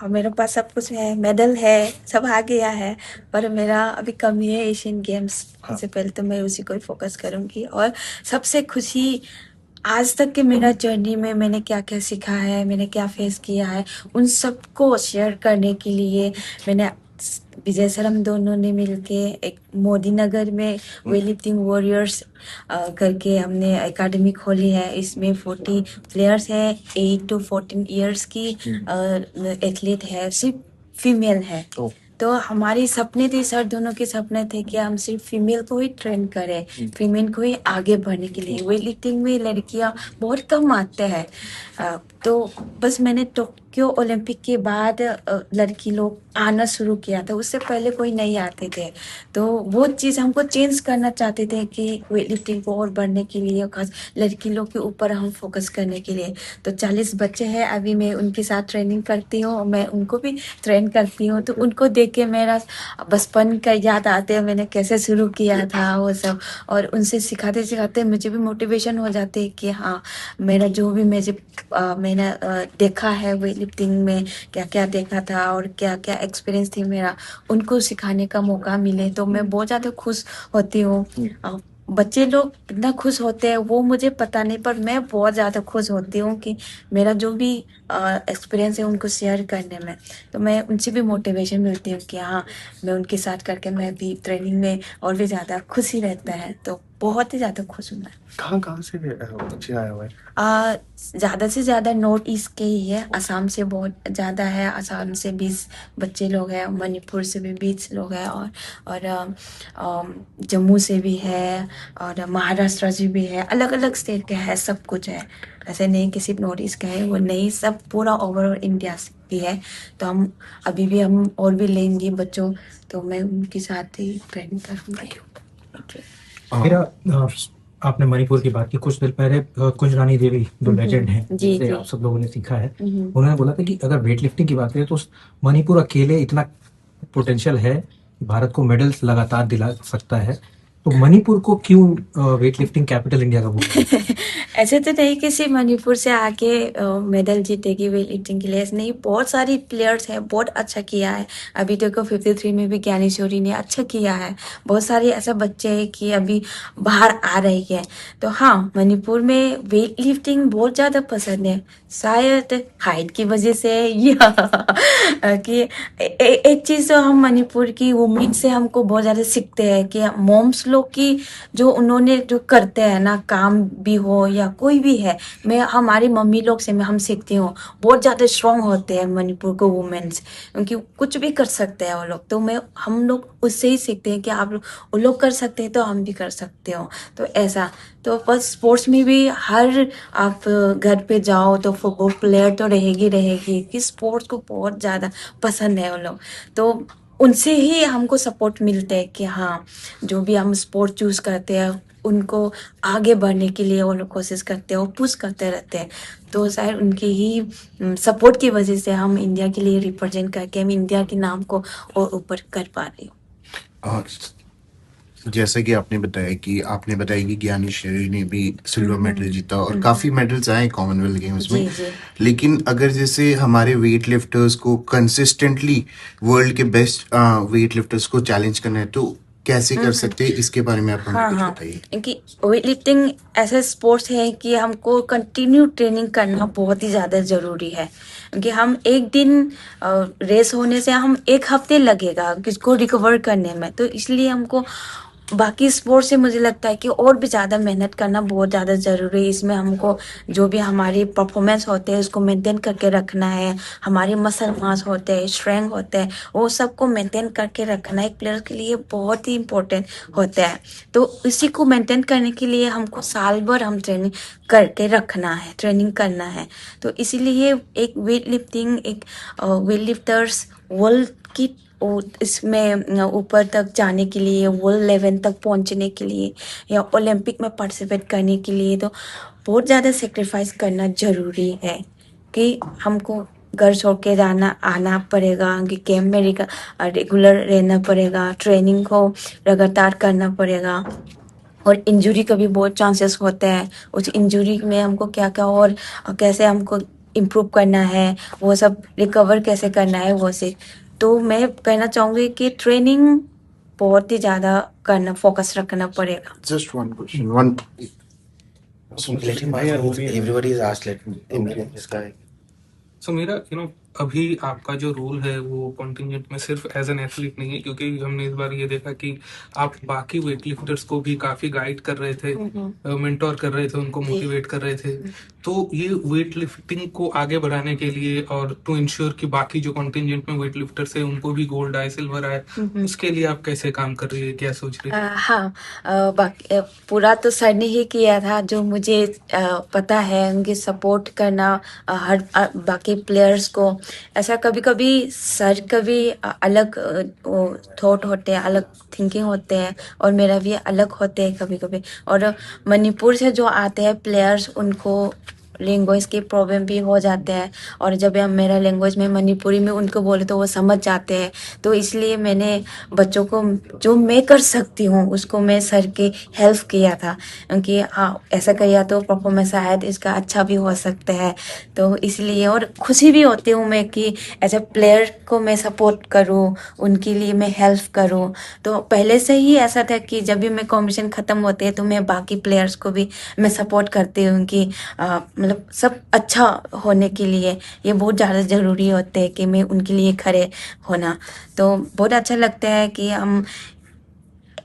और मेरे पास सब कुछ है, मेडल है, सब आ गया है। पर मेरा अभी कमी है एशियन गेम्स। हाँ। इससे पहले तो मैं उसी को ही फोकस करूंगी। और सबसे खुशी आज तक के मेरा जर्नी में मैंने क्या क्या सीखा है, मैंने क्या फेस किया है, उन सबको शेयर करने के लिए मैंने विजय सर हम दोनों ने मिलके एक मोदी नगर में वेट लिफ्टिंग वॉरियर्स करके हमने एकेडमी खोली है। इसमें 40 प्लेयर्स है, 8 to 14 ईयर्स की एथलीट है, सिर्फ फीमेल है। ओ। तो हमारी सपने थे, सर दोनों के सपने थे कि हम सिर्फ फीमेल को ही ट्रेन करें, फीमेल को ही आगे बढ़ने के लिए। वेट लिफ्टिंग में लड़कियां बहुत कम आते हैं। तो बस मैंने टोक्यो ओलंपिक के बाद लड़की लोग आना शुरू किया था, उससे पहले कोई नहीं आते थे। तो वो चीज़ हमको चेंज करना चाहते थे कि वेट लिफ्टिंग को और बढ़ने के लिए, खास लड़की लोग के ऊपर हम फोकस करने के लिए। तो 40 बच्चे हैं, अभी मैं उनके साथ ट्रेनिंग करती हूँ, मैं उनको भी ट्रेन करती हूँ। तो उनको देख के मेरा बचपन का याद आते हैं, मैंने कैसे शुरू किया था वो सब। और उनसे सिखाते सिखाते मुझे भी मोटिवेशन हो जाते है कि हाँ, मेरा जो भी मैंने देखा है वेट लिफ्टिंग में, क्या क्या देखा था और क्या क्या एक्सपीरियंस थी मेरा, उनको सिखाने का मौका मिले तो मैं बहुत ज़्यादा खुश होती हूँ। बच्चे लोग कितना खुश होते हैं वो मुझे पता नहीं, पर मैं बहुत ज़्यादा खुश होती हूँ कि मेरा जो भी एक्सपीरियंस है उनको शेयर करने में। तो मैं उनसे भी मोटिवेशन मिलती हूँ कि हाँ, मैं उनके साथ करके मैं भी ट्रेनिंग में और भी ज़्यादा खुशी रहता है। तो बहुत ही ज़्यादा खुश हूँ मैं। कहाँ कहाँ से बच्चे आए हुए हैं? ज़्यादा से ज़्यादा नॉर्थ ईस्ट के ही है। असम से बहुत ज़्यादा है, असम से 20 बच्चे लोग हैं, मणिपुर से भी 20 लोग हैं, और जम्मू से भी है, और महाराष्ट्र से भी है। अलग अलग स्टेट के है, सब कुछ है। ऐसे नहीं कि सिर्फ नॉर्थ ईस्ट का है, वो नहीं, सब पूरा ओवरऑल इंडिया से भी है। तो हम अभी भी हम और भी लेंगे बच्चों, तो मैं उनके साथ ही ट्रेनिंग करूँगी। Thank you. मेरा आपने मणिपुर की बात की, कुछ देर पहले कुंज रानी देवी जो लेजेंड हैं, जी जिनसे जी। आप सब लोगों ने सीखा है, उन्होंने बोला था कि अगर वेट लिफ्टिंग की बात करें तो मणिपुर अकेले इतना पोटेंशियल है कि भारत को मेडल्स लगातार दिला सकता है। तो मणिपुर को क्यों वेट लिफ्टिंग कैपिटल इंडिया का बोला? ऐसे तो नहीं कि सिर्फ मणिपुर से आके मेडल जीतेगी वेट लिफ्टिंग के लिए, ऐसे नहीं। बहुत सारी प्लेयर्स हैं, बहुत अच्छा किया है। अभी तक 53 में भी ज्ञानेश्वरी ने अच्छा किया है। बहुत सारे ऐसे बच्चे हैं कि अभी बाहर आ रही है। तो हाँ, मणिपुर में वेट लिफ्टिंग बहुत ज़्यादा पसंद है, शायद हाइट की वजह से या कि एक चीज़ तो हम मणिपुर की वुमेन से हमको बहुत ज़्यादा सीखते हैं कि मॉम्स लोग की जो उन्होंने जो करते हैं ना, काम भी हो या कोई भी है, मैं हमारी मम्मी लोग से मैं हम सीखती हूँ। बहुत ज़्यादा स्ट्रांग होते हैं मणिपुर को वुमेन्स, क्योंकि कुछ भी कर सकते हैं वो लोग। तो हम लोग उससे ही सीखते हैं कि आप वो लोग कर सकते हैं तो हम भी कर सकते हो। तो ऐसा, तो बस स्पोर्ट्स में भी हर आप घर पे जाओ तो फुटबॉल प्लेयर तो रहेगी रहेगी, कि स्पोर्ट्स को बहुत ज़्यादा पसंद है वो लोग। तो उनसे ही हमको सपोर्ट मिलता है कि हाँ, जो भी हम स्पोर्ट चूज करते हैं उनको आगे बढ़ने के लिए वो लोग कोशिश करते हैं और पुश करते रहते हैं। तो शायद उनकी ही सपोर्ट की वजह से हम इंडिया के लिए रिप्रेजेंट करके हम इंडिया के नाम को और ऊपर कर पा रहे हो। और जैसे कि आपने बताया कि ज्ञानी शेरी ने भी सिल्वर मेडल जीता और काफी मेडल्स आए कॉमनवेल्थ गेम्स में। जी जी। लेकिन अगर जैसे हमारे वेट लिफ्टर्स को कंसिस्टेंटली वर्ल्ड के बेस्ट वेट लिफ्टर्स को चैलेंज करना है तो कैसे कर सकते हैं, इसके बारे में आप हमें हाँ कुछ हाँ, बताइए। क्योंकि वेट लिफ्टिंग ऐसा स्पोर्ट्स है कि हमको कंटिन्यू ट्रेनिंग करना बहुत ही ज़्यादा ज़रूरी है। क्योंकि हम एक दिन रेस होने से हम एक हफ्ते लगेगा किसको रिकवर करने में। तो इसलिए हमको बाकी स्पोर्ट्स से मुझे लगता है कि और भी ज़्यादा मेहनत करना बहुत ज़्यादा ज़रूरी है। इसमें हमको जो भी हमारी परफॉर्मेंस होते हैं उसको मेंटेन करके रखना है। हमारे मसल मास होते हैं, स्ट्रेंथ होते हैं, वो सबको मेंटेन करके रखना एक प्लेयर के लिए बहुत ही इम्पोर्टेंट होता है। तो इसी को मेंटेन करने के लिए हमको साल भर हम ट्रेनिंग करके रखना है, ट्रेनिंग करना है। तो इसीलिए एक वेट लिफ्टिंग, एक वेट लिफ्टर्स वर्ल्ड की इसमें ऊपर तक जाने के लिए, वर्ल्ड लेवल तक पहुंचने के लिए या ओलंपिक में पार्टिसिपेट करने के लिए तो बहुत ज़्यादा सेक्रीफाइस करना ज़रूरी है। कि हमको घर छोड़ के जाना आना पड़ेगा, कि कैंप में रेगुलर रहना पड़ेगा, ट्रेनिंग को लगातार करना पड़ेगा। और इंजरी का भी बहुत चांसेस होते हैं। उस इंजरी में हमको क्या क्या और कैसे हमको इम्प्रूव करना है, वो सब रिकवर कैसे करना है वो से। तो मैं कहना चाहूँगी कि ट्रेनिंग बहुत ही ज़्यादा करना, फोकस रखना पड़ेगा। Just one question. One. So let him ask. Everybody is asked. Let him this guy. सो मेरा अभी आपका जो रोल है वो कॉन्टिजेंट में सिर्फ एज एन एथलीट नहीं है, क्योंकि हमने इस बार ये देखा कि आप बाकी वेट लिफ्टर्स को भी काफी गाइड कर रहे थे, मेंटोर कर रहे थे, उनको मोटिवेट कर रहे थे। तो ये वेट लिफ्टिंग को आगे बढ़ाने के लिए और टू इंश्योर कि बाकी जो कॉन्टिजेंट में वेट लिफ्टर्स है उनको भी गोल्ड आए, सिल्वर आए, उसके लिए आप कैसे काम कर रही है, क्या सोच रही है? हाँ, बाकी पूरा तो सर ने ही किया था, जो मुझे पता है उनकी सपोर्ट करना, हर बाकी प्लेयर्स को। ऐसा कभी कभी सर का भी अलग थॉट होते हैं, अलग थिंकिंग होते हैं, और मेरा भी अलग होते हैं कभी कभी। और मणिपुर से जो आते हैं प्लेयर्स, उनको लैंग्वेज की प्रॉब्लम भी हो जाते हैं, और जब हम मेरा लैंग्वेज में मणिपुरी में उनको बोले तो वो समझ जाते हैं। तो इसलिए मैंने बच्चों को जो मैं कर सकती हूँ उसको मैं सर की हेल्प किया था, क्योंकि हाँ ऐसा किया तो परफॉर्मेंस शायद इसका अच्छा भी हो सकता है। तो इसलिए और खुशी भी होती हूँ मैं कि एज ए प्लेयर को मैं सपोर्ट करूँ, उनके लिए मैं हेल्प करूँ। तो पहले से ही ऐसा था कि जब भी मैं कॉम्पिटिशन ख़त्म होते हैं तो मैं बाकी प्लेयर्स को भी मैं सपोर्ट करती हूँ कि मतलब सब अच्छा होने के लिए ये बहुत ज़्यादा ज़रूरी होते हैं कि मैं उनके लिए खड़े होना। तो बहुत अच्छा लगता है कि हम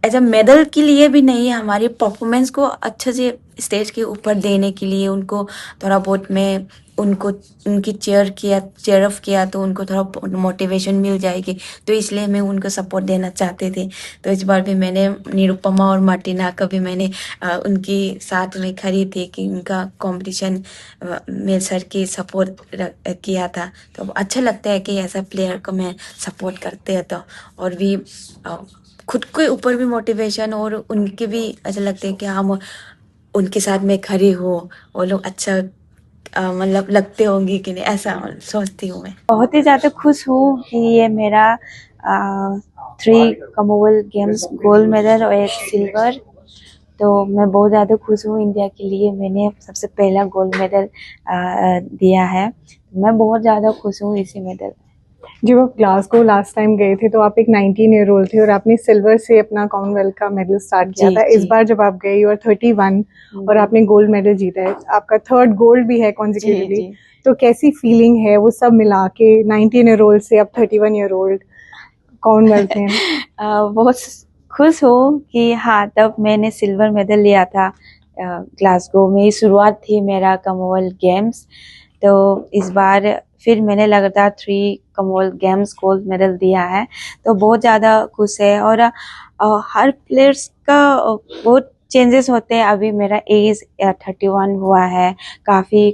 एज अ मेडल के लिए भी नहीं, हमारी परफॉर्मेंस को अच्छे से स्टेज के ऊपर देने के लिए उनको थोड़ा बहुत मैं उनको उनकी चेयर अप किया तो उनको थोड़ा मोटिवेशन मिल जाएगी। तो इसलिए मैं उनको सपोर्ट देना चाहती थी। तो इस बार भी मैंने निरुपमा और मार्टिना का भी मैंने उनकी साथ में खड़ी थी कि उनका कंपटीशन में सर की सपोर्ट किया था। तो अच्छा लगता है कि ऐसा प्लेयर को मैं सपोर्ट करते हैं। तो और भी खुद के ऊपर भी मोटिवेशन, और उनके भी ऐसा लगता है कि हम उनके साथ में खड़ी हो, वो लोग अच्छा मतलब लगते होंगे कि नहीं, ऐसा सोचती हूँ मैं। बहुत ही ज़्यादा खुश हूँ कि ये मेरा 3 कॉमनवेल्थ गेम्स गोल्ड मेडल और 1 सिल्वर। तो मैं बहुत ज़्यादा खुश हूँ। इंडिया के लिए मैंने सबसे पहला गोल्ड मेडल दिया है। मैं बहुत ज़्यादा खुश हूँ इसी मेडल। जब आप ग्लासगो लास्ट टाइम गए थे तो आप एक 19 ईयर ओल्ड थे और आपने सिल्वर से अपना कॉमनवेल्थ का मेडल स्टार्ट किया था। इस बार जब आप गए यू आर 31 और आपने गोल्ड मेडल जीता है, आपका 3rd गोल्ड भी है कॉन्जिक्यूटिवली। तो कैसी फीलिंग है वो सब मिला के 19 ईयर ओल्ड से अब 31 ईयर ओल्ड कॉमनवेल्थ में? बहुत खुश हूँ कि हाँ तब मैंने सिल्वर मेडल लिया था। ग्लासगो में ही शुरुआत थी मेरा कॉमनवेल्थ गेम्स। तो इस बार फिर मैंने लगातार 3 कॉमनवेल्थ गेम्स गोल्ड मेडल दिया है। तो बहुत ज़्यादा खुश है। और हर प्लेयर्स का बहुत चेंजेस होते हैं। अभी मेरा एज 31 हुआ है, काफ़ी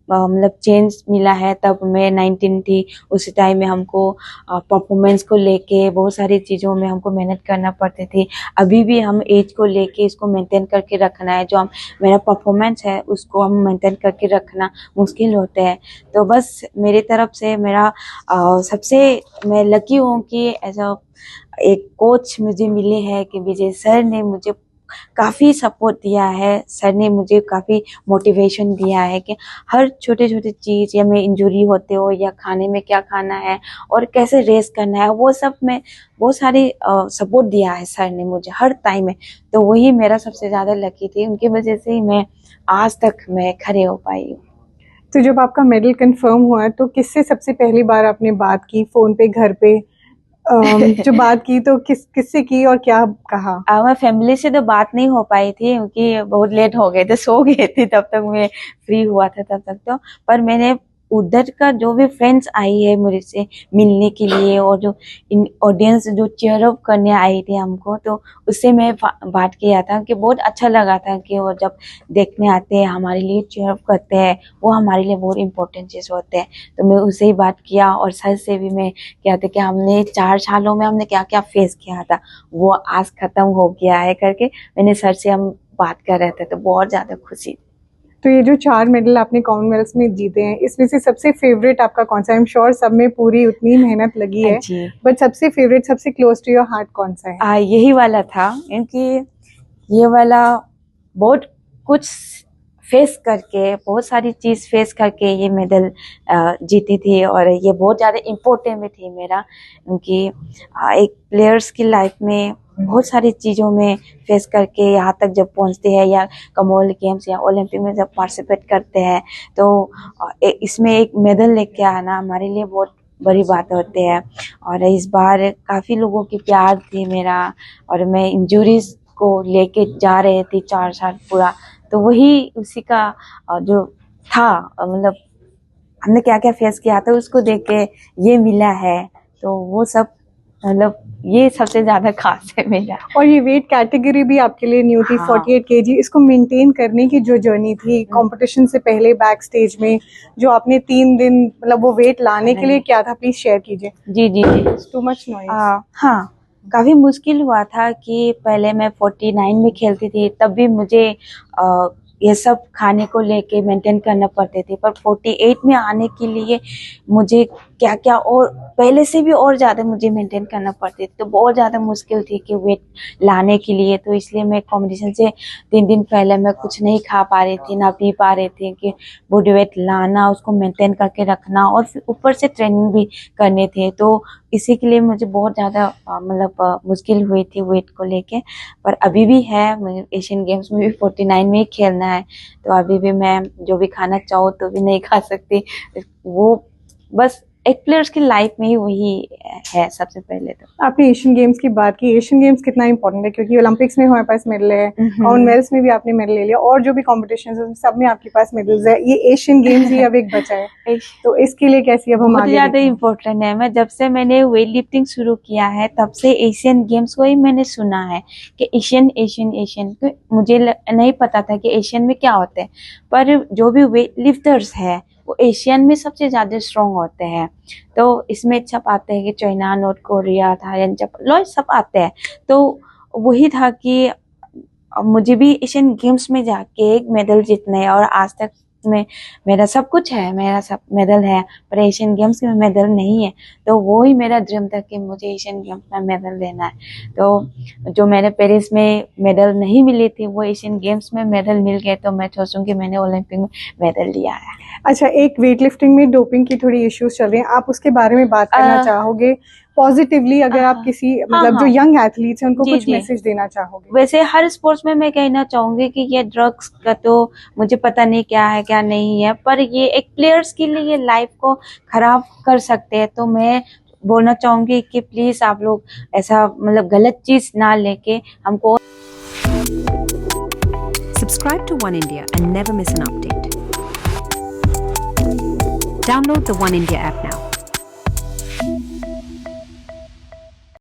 मतलब चेंज मिला है। तब मैं 19 थी, उसी टाइम में हमको परफॉर्मेंस को लेके बहुत सारी चीज़ों में हमको मेहनत करना पड़ती थी। अभी भी हम एज को लेके इसको मेंटेन करके रखना है, जो हम मेरा परफॉर्मेंस है उसको हम मेंटेन करके रखना मुश्किल होता है। तो बस मेरी तरफ से मेरा सबसे मैं लकी हूँ कि ऐसा एक कोच मुझे मिले हैं कि विजय सर ने मुझे काफ़ी सपोर्ट दिया है। सर ने मुझे काफ़ी मोटिवेशन दिया है कि हर छोटे छोटे चीज़, या मैं इंजरी होते हो या खाने में क्या खाना है और कैसे रेस करना है, वो सब में बहुत सारी सपोर्ट दिया है सर ने मुझे हर टाइम में। तो वही मेरा सबसे ज़्यादा लकी थी, उनकी वजह से ही मैं आज तक मैं खड़े हो पाई हूँ। तो जब आपका मेडल कंफर्म हुआ तो किससे सबसे पहली बार आपने बात की, फोन पे, घर पे? जो बात की तो किससे की और क्या कहा? मैं फैमिली से तो बात नहीं हो पाई थी, क्योंकि बहुत लेट हो गए थे, सो गए थे तब तक मैं फ्री हुआ था तब तक। तो पर मैंने उधर का जो भी फ्रेंड्स आई है मेरे से मिलने के लिए, और जो ऑडियंस जो चीयर अप करने आई थी हमको, तो उससे मैं बात किया था कि बहुत अच्छा लगा था कि वो जब देखने आते हैं हमारे लिए चीयर अप करते हैं, वो हमारे लिए बहुत इंपॉर्टेंट चीज़ होते हैं। तो मैं उससे ही बात किया, और सर से भी मैं क्या था कि हमने 4 सालों में हमने क्या क्या फेस किया था वो आज खत्म हो गया है करके मैंने सर से हम बात कर रहे थे। तो बहुत ज़्यादा खुशी। तो ये जो 4 मेडल आपने कॉमनवेल्थ में जीते हैं, इसमें से सबसे फेवरेट आपका कौन सा है? आई एम श्योर सब में पूरी उतनी मेहनत लगी है, बट सबसे फेवरेट, सबसे क्लोज टू योर हार्ट कौन सा है? यही वाला था, क्योंकि ये वाला बहुत कुछ फेस करके, बहुत सारी चीज़ फेस करके ये मेडल जीती थी। और ये बहुत ज़्यादा इम्पोर्टेंट भी थी मेरा, क्योंकि एक प्लेयर्स की लाइफ में बहुत सारी चीज़ों में फेस करके यहाँ तक जब पहुँचते हैं, या कॉमनवेल्थ गेम्स या ओलंपिक में जब पार्टिसिपेट करते हैं, तो इसमें एक मेडल लेके आना हमारे लिए बहुत बड़ी बात होती है। और इस बार काफ़ी लोगों की प्यार थी मेरा, और मैं इंजरीज को लेके जा रहे थी 4 साल पूरा, तो वही उसी का जो था, मतलब हमने क्या क्या फेस किया था उसको देख के ये मिला है, तो वो सब मतलब ये सबसे ज्यादा खास है मेरा। और ये वेट कैटेगरी भी आपके लिए न्यू थी, हाँ। 48 kg। इसको मेंटेन करने की जो जर्नी थी कंपटीशन से पहले बैक स्टेज में, जो आपने 3 दिन मतलब वो वेट लाने के लिए क्या था, प्लीज शेयर कीजिए। जी जी जी। Too much noise. हाँ, काफी मुश्किल हुआ था कि पहले मैं 49 में खेलती थी, तब भी मुझे ये सब खाने को लेके मेंटेन करना पड़ते थे, पर 48 में आने के लिए मुझे क्या क्या और पहले से भी और ज़्यादा मुझे मेंटेन करना पड़ते थे, तो बहुत ज़्यादा मुश्किल थी कि वेट लाने के लिए। तो इसलिए मैं कंपटीशन से 3 दिन पहले मैं कुछ नहीं खा पा रही थी, ना पी पा रही थी, कि बॉडी वेट लाना, उसको मेंटेन करके रखना, और फिर ऊपर से ट्रेनिंग भी करने थे। तो इसी के लिए मुझे बहुत ज़्यादा मतलब मुश्किल हुई थी वेट को लेके। पर अभी भी है, एशियन गेम्स में भी 49 में ही खेलना है, तो अभी भी मैं जो भी खाना चाहूँ तो भी नहीं खा सकती। वो बस एक प्लेयर्स की लाइफ में ही वही है सबसे पहले। तो आपने एशियन गेम्स की बात की, एशियन गेम्स कितना इंपॉर्टेंट है, क्योंकि ओलंपिक्स में हमारे पास मेडल है, कॉमनवेल्थ में भी आपने मेडल ले लिया, और जो भी कॉम्पिटिशन है सब में आपके पास मेडल्स है। ये एशियन गेम्स ही अब एक बचा है, तो इसके लिए कैसी अब हम बहुत आगे ज्यादा देखें? इम्पोर्टेंट है। मैं जब से मैंने वेट लिफ्टिंग शुरू किया है, तब से एशियन गेम्स को ही मैंने सुना है कि एशियन एशियन एशियन। मुझे नहीं पता था कि एशियन में क्या होते हैं, पर जो भी वेट लिफ्टर्स है वो एशियन में सबसे ज्यादा स्ट्रॉन्ग होते हैं। तो इसमें सब आते हैं कि China, north Korea, Thailand, Japan, सब आते हैं। तो वही था कि मुझे भी एशियन गेम्स में जाके एक मेडल जीतना है, और आज तक में मेरा सब कुछ है, मेरा सब मेडल है, पर एशियन गेम्स में मेडल नहीं है। तो वो ही मेरा ड्रीम था कि मुझे एशियन गेम्स में मेडल लेना है। तो जो मैंने पेरिस में मेडल नहीं मिली थी, वो एशियन गेम्स में मेडल मिल गए, तो मैं सोचूंगी मैंने ओलंपिक में मेडल लिया है। अच्छा, एक वेट लिफ्टिंग में डोपिंग की थोड़ी इश्यूज चल रही हैं, आप उसके बारे में बात करना चाहोगे पॉजिटिवली? अगर आप किसी मतलब जो यंग एथलीट्स हैं उनको जी, कुछ जी। मैसेज देना चाहोगे? वैसे हर स्पोर्ट्स में मैं कहना चाहूंगी कि ये ड्रग्स का तो मुझे पता नहीं क्या है क्या नहीं है, पर ये एक प्लेयर्स के लिए लाइफ को खराब कर सकते हैं। तो मैं बोलना चाहूंगी कि प्लीज आप लोग ऐसा मतलब गलत चीज ना लेके हमको। Subscribe to One India and never miss an update. Download the One India app now.